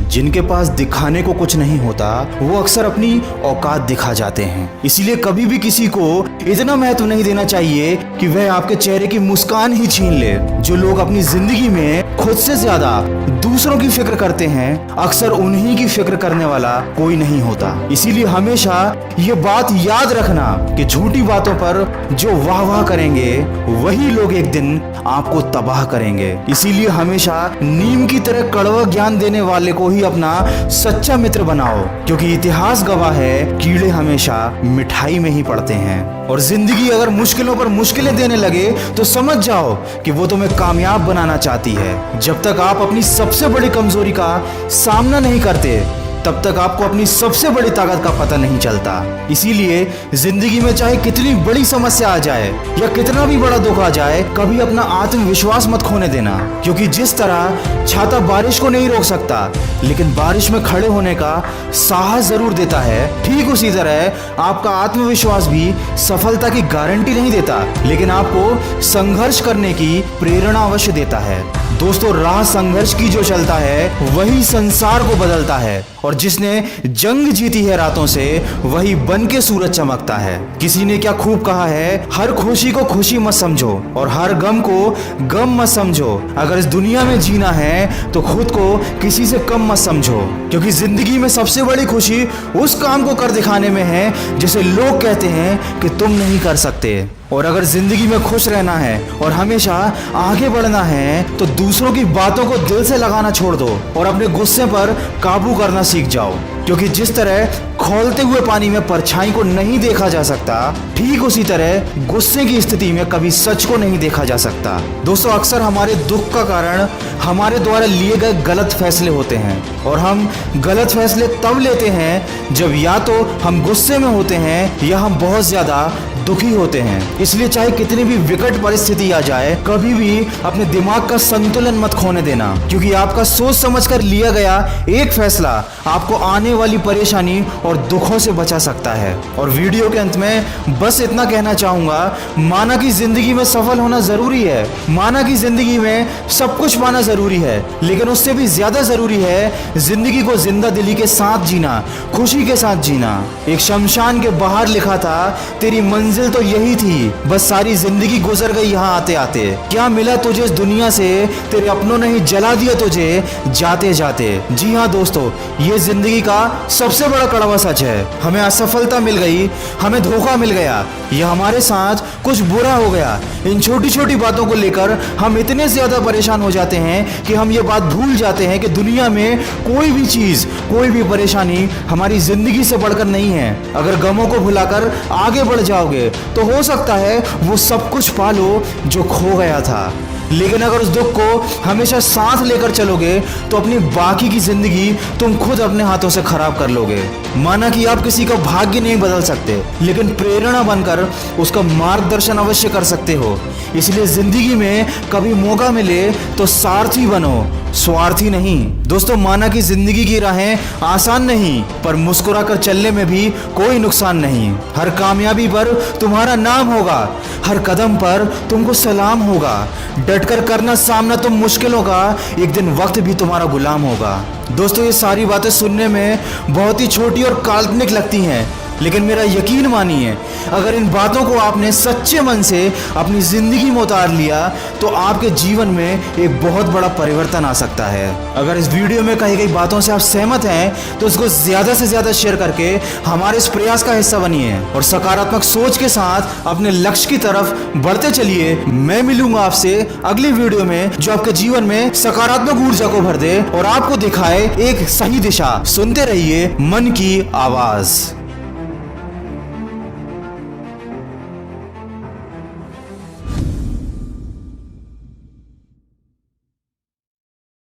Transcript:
जिनके पास दिखाने को कुछ नहीं होता वो अक्सर अपनी औकात दिखा जाते हैं। इसीलिए कभी भी किसी को इतना महत्व नहीं देना चाहिए कि वह आपके चेहरे की मुस्कान ही छीन ले। जो लोग अपनी जिंदगी में खुद से ज्यादा दूसरों की फिक्र करते हैं, अक्सर उन्हीं की फिक्र करने वाला कोई नहीं होता। इसीलिए हमेशा ये बात याद रखना कि झूठी बातों पर जो वाह वाह करेंगे वही लोग एक दिन आपको तबाह करेंगे। इसीलिए हमेशा नीम की तरह कड़वा ज्ञान देने वाले को ही अपना सच्चा मित्र बनाओ, क्योंकि इतिहास गवाह है कीड़े हमेशा मिठाई में ही पड़ते हैं। और जिंदगी अगर मुश्किलों पर मुश्किलें देने लगे तो समझ जाओ कि वो तुम्हें कामयाब बनाना चाहती है। जब तक आप अपनी सबसे बड़ी कमजोरी का सामना नहीं करते तब तक आपको अपनी सबसे बड़ी ताकत का पता नहीं चलता। इसीलिए जिंदगी में चाहे कितनी बड़ी समस्या आ जाए या कितना भी बड़ा दुख आ जाए, कभी अपना आत्मविश्वास मत खोने देना, क्योंकि जिस तरह छाता बारिश को नहीं रोक सकता लेकिन बारिश में खड़े होने का साहस जरूर देता है, ठीक उसी तरह आपका आत्मविश्वास भी सफलता की गारंटी नहीं देता लेकिन आपको संघर्ष करने की प्रेरणा अवश्य देता है। दोस्तों, राह संघर्ष की जो चलता है वही संसार को बदलता है, और जिसने जंग जीती है रातों से वही बन के सूरज चमकता है। किसी ने क्या खूब कहा है, हर खुशी को खुशी मत समझो और हर गम को गम मत समझो। अगर इस दुनिया में जीना है तो खुद को किसी से कम मत समझो, क्योंकि जिंदगी में सबसे बड़ी खुशी उस काम को कर दिखाने में है जिसे लोग कहते हैं कि तुम नहीं कर सकते। और अगर जिंदगी में खुश रहना है और हमेशा आगे बढ़ना है तो दूसरों की बातों को दिल से लगाना छोड़ दो और अपने गुस्से पर काबू करना सीख जाओ, क्योंकि जिस तरह खौलते हुए पानी में परछाई को नहीं देखा जा सकता, ठीक उसी तरह गुस्से की स्थिति में कभी सच को नहीं देखा जा सकता। दोस्तों, अक्सर हमारे दुख का कारण हमारे द्वारा लिए गए गलत फैसले होते हैं, और हम गलत फैसले तब लेते हैं जब या तो हम गुस्से में होते हैं या हम बहुत ज्यादा दुखी होते हैं। इसलिए चाहे कितनी भी विकट परिस्थिति आ जाए, कभी भी अपने दिमाग का संतुलन मत खोने देना, क्योंकि आपका सोच समझकर लिया गया एक फैसला आपको आने वाली परेशानी और दुखों से बचा सकता है। और वीडियो के अंत में बस इतना कहना चाहूंगा, माना कि जिंदगी में सफल होना जरूरी है, माना कि जिंदगी में सब कुछ पाना जरूरी है, लेकिन उससे भी ज्यादा जरूरी है जिंदगी को जिंदा दिली के साथ जीना, खुशी के साथ जीना। एक शमशान के बाहर लिखा था, तेरी मंजिल तो यही थी, बस सारी जिंदगी गुजर गई यहाँ आते आते। क्या मिला तुझे इस दुनिया से, तेरे अपनों ने ही जला दिया तुझे जाते जाते। जी हाँ दोस्तों, ये जिंदगी का सबसे बड़ा कड़वा सच है। हमें असफलता मिल गई, हमें धोखा मिल गया, या हमारे साथ कुछ बुरा हो गया। इन छोटी छोटी बातों को लेकर हम इतने ज्यादा परेशान हो जाते हैं कि हम ये बात भूल जाते हैं कि दुनिया में कोई भी चीज, कोई भी परेशानी हमारी जिंदगी से बढ़कर नहीं है। अगर गमों को भुलाकर आगे बढ़ जाओगे तो हो सकता है वो सब कुछ पालो जो खो गया था, लेकिन अगर उस दुख को हमेशा साथ लेकर चलोगे तो अपनी बाकी की जिंदगी तुम खुद अपने हाथों से खराब कर लोगे। माना कि आप किसी का भाग्य नहीं बदल सकते, लेकिन प्रेरणा बनकर उसका मार्गदर्शन अवश्य कर सकते हो। इसलिए जिंदगी में कभी मौका मिले तो सारथी बनो, स्वार्थी नहीं। दोस्तों, माना कि जिंदगी की राहें आसान नहीं, पर मुस्कुराकर चलने में भी कोई नुकसान नहीं। हर कामयाबी पर तुम्हारा नाम होगा, हर कदम पर तुमको सलाम होगा। डटकर करना सामना तुम मुश्किलों का, एक दिन वक्त भी तुम्हारा गुलाम होगा। दोस्तों, ये सारी बातें सुनने में बहुत ही छोटी और काल्पनिक लगती हैं, लेकिन मेरा यकीन मानिए, अगर इन बातों को आपने सच्चे मन से अपनी जिंदगी में उतार लिया तो आपके जीवन में एक बहुत बड़ा परिवर्तन आ सकता है। अगर इस वीडियो में कही गई बातों से आप सहमत हैं तो इसको ज्यादा से ज्यादा शेयर करके हमारे इस प्रयास का हिस्सा बनिए और सकारात्मक सोच के साथ अपने लक्ष्य की तरफ बढ़ते चलिए। मैं मिलूंगा आपसे अगली वीडियो में जो आपके जीवन में सकारात्मक ऊर्जा को भर दे और आपको दिखाए एक सही दिशा। सुनते रहिए मन की आवाज।